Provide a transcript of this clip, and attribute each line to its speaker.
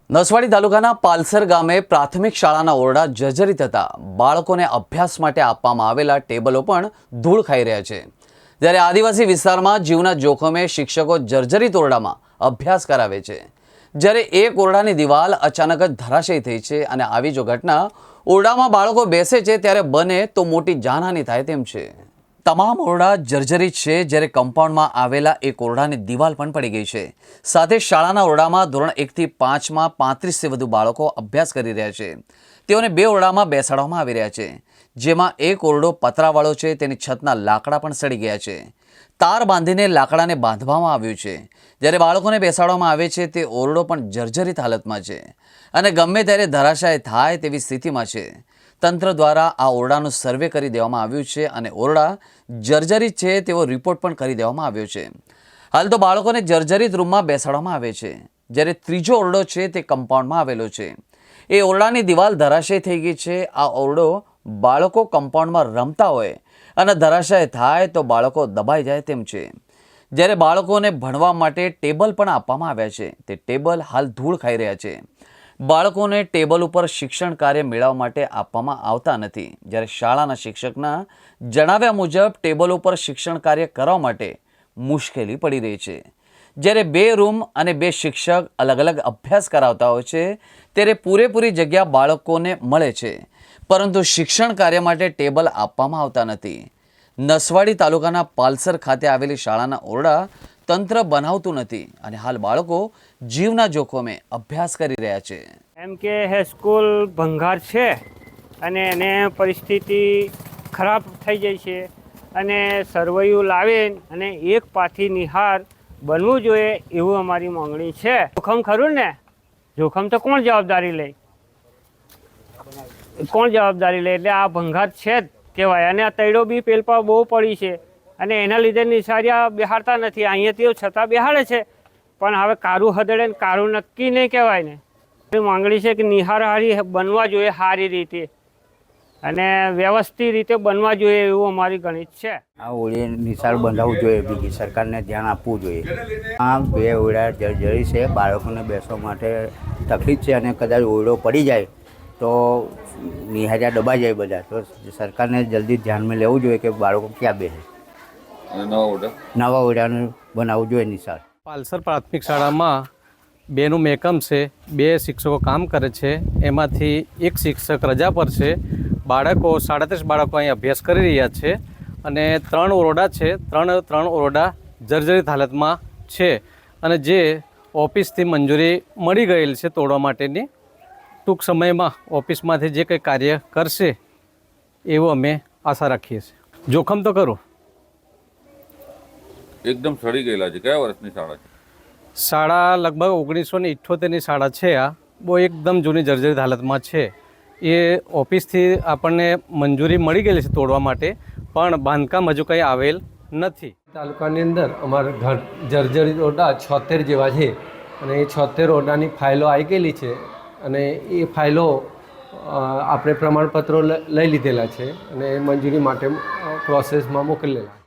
Speaker 1: નસવાડી તાલુકાના પાલસર ગામે પ્રાથમિક શાળાના ઓરડા જર્જરિત હતા। બાળકોને અભ્યાસ માટે આપવામાં આવેલા ટેબલો પણ ધૂળ ખાઈ રહ્યા છે। જ્યારે આદિવાસી વિસ્તારમાં જીવના જોખમે શિક્ષકો જર્જરિત ઓરડામાં અભ્યાસ કરાવે છે। જ્યારે એક ઓરડાની દિવાલ અચાનક જ ધરાશયી થઈ છે અને આવી જો ઘટના ઓરડામાં બાળકો બેસે છે ત્યારે બને તો મોટી જાનહાનિ થાય તેમ છે। તમામ ઓરડા જર્જરિત છે। જ્યારે કમ્પાઉન્ડમાં આવેલા એક ઓરડાની દિવાલ પણ પડી ગઈ છે। સાથે શાળાના ઓરડામાં ધોરણ 1 થી 5 માં 35 થી વધુ બાળકો અભ્યાસ કરી રહ્યા છે। તેઓને બે ઓરડામાં બેસાડવામાં આવી રહ્યા છે, જેમાં એક ઓરડો પતરાવાળો છે, તેની છતના લાકડા પણ સડી ગયા છે। તાર બાંધીને લાકડાને બાંધવામાં આવ્યું છે। જ્યારે બાળકોને બેસાડવામાં આવે છે તે ઓરડો પણ જર્જરિત હાલતમાં છે અને ગમે ત્યારે ધરાશાય થાય તેવી સ્થિતિમાં છે। તંત્ર દ્વારા આ ઓરડાનું સર્વે કરી દેવામાં આવ્યું છે અને ઓરડા જર્જરિત છે તેવો રિપોર્ટ પણ કરી દેવામાં આવ્યો છે। હાલ તો બાળકોને જર્જરિત રૂમમાં બેસાડવામાં આવે છે। જ્યારે ત્રીજો ઓરડો છે તે કમ્પાઉન્ડમાં આવેલો છે। એ ઓરડાની દિવાલ ધરાશય થઈ ગઈ છે। આ ઓરડો બાળકો કમ્પાઉન્ડમાં રમતા હોય અને ધરાશય થાય તો બાળકો દબાઈ જાય તેમ છે। જ્યારે બાળકોને ભણવા માટે ટેબલ પણ આપવામાં આવ્યા છે, તે ટેબલ હાલ ધૂળ ખાઈ રહ્યા છે। બાળકોને ટેબલ ઉપર શિક્ષણ કાર્ય મેળવવા માટે આપવામાં આવતા નથી। જ્યારે શાળાના શિક્ષકના જણાવ્યા મુજબ ટેબલ ઉપર શિક્ષણ કાર્ય કરવા માટે મુશ્કેલી પડી રહી છે। જ્યારે બે રૂમ અને બે શિક્ષક અલગ અલગ અભ્યાસ કરાવતા હોય છે ત્યારે પૂરેપૂરી જગ્યા બાળકોને મળે છે, પરંતુ શિક્ષણ કાર્ય માટે ટેબલ આપવામાં આવતા નથી। નસવાડી તાલુકાના પાલસર ખાતે આવેલી શાળાના ઓરડા તંત્ર બનાવતું નથી અને હાલ બાળકો જીવના જોખમે અભ્યાસ કરી રહ્યા છે।
Speaker 2: એમ કે હાઈસ્કૂલ ભંગાર છે અને એને પરિસ્થિતિ ખરાબ થઈ જાય છે અને સરવૈયું લાવે અને એક પાથી નિહાર બનવું જોઈએ એવું અમારી માંગણી છે। જોખમ ખરું ને, જોખમ તો કોણ જવાબદારી લે? એટલે આ ભંગાર છે જ કહેવાય। અને આ તૈડો બી પેલપા બહુ પડી છે અને એના લીધે નિશાળિયા બેહાડતા નથી। અહીંયાથી છતાં બેહાડે છે, પણ હવે કારું હદડે ને કારું નક્કી નહીં કહેવાય ને। માંગણી છે કે નિહાર હારી બનવા જોઈએ, સારી રીતે અને વ્યવસ્થિત રીતે બનવા જોઈએ એવું અમારી ગણિત છે।
Speaker 3: આ ઓરડે નિશાળ બંધાવવું જોઈએ, બીજી સરકારને ધ્યાન આપવું જોઈએ। આ બે ઓરડા જર્જરી છે, બાળકોને બેસવા માટે તકલીફ છે અને કદાચ ઓરડો પડી જાય તો નિહાળ્યા દબાઈ જાય બધા, તો સરકારને જલ્દી ધ્યાનમાં લેવું જોઈએ કે બાળકો ક્યાં બેસે। નવા ઓરડાનું બનાવવું જોઈએ નિશાળ।
Speaker 4: પાલસર પ્રાથમિક શાળામાં બેનું મેકમ છે, બે શિક્ષકો કામ કરે છે, એમાંથી એક શિક્ષક રજા પર છે। બાળકો 37 બાળકો અહીં અભ્યાસ કરી રહ્યા છે અને 3 ઓરડા છે, ત્રણ ઓરડા જર્જરિત હાલતમાં છે અને જે ઓફિસથી મંજૂરી મળી ગયેલ છે તોડવા માટેની। ટૂંક સમયમાં ઓફિસમાંથી જે કંઈ કાર્ય કરશે એવું અમે આશા રાખીએ છીએ। જોખમ તો ખરું,
Speaker 5: એકદમ સડી ગયેલા છે। કયા વર્ષની શાળા છે?
Speaker 4: શાળા લગભગ 1978ની શાળા છે। આ બહુ એકદમ જૂની જર્જરિત હાલતમાં છે। એ ઓફિસથી આપણને મંજૂરી મળી ગયેલી છે તોડવા માટે, પણ બાંધકામ હજુ કંઈ આવેલ નથી।
Speaker 6: તાલુકાની અંદર અમારા જર્જરિત ઓરડા 76 જેવા છે અને એ 76 ઓરડાની ફાઇલો આવી ગયેલી છે અને એ ફાઇલો આપણે પ્રમાણપત્રો લઈ લીધેલા છે અને મંજૂરી માટે પ્રોસેસમાં મોકલેલા છે।